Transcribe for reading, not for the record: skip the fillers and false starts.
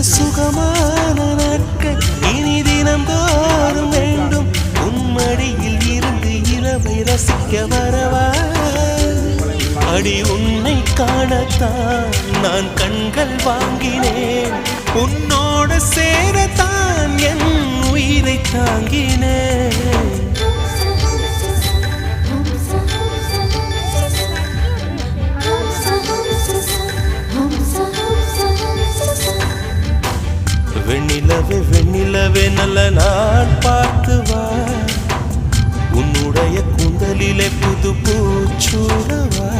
சுகமான நாட்கள் இனி தினந்தோறும் வேண்டும். உன்மடியில் இருந்து இரவை ரசிக்க வரவா? அடி உன்னை காணத்தான் நான் கண்கள் வாங்கினேன். உன்னோடு சேரத்தான் என் உயிரை தாங்கினேன். வெண்ணிலவே வெண்ணிலவே நல்ல நான் பார்த்து வா. உன்னுடைய கூந்தலிலே புது பூச்சூடவா.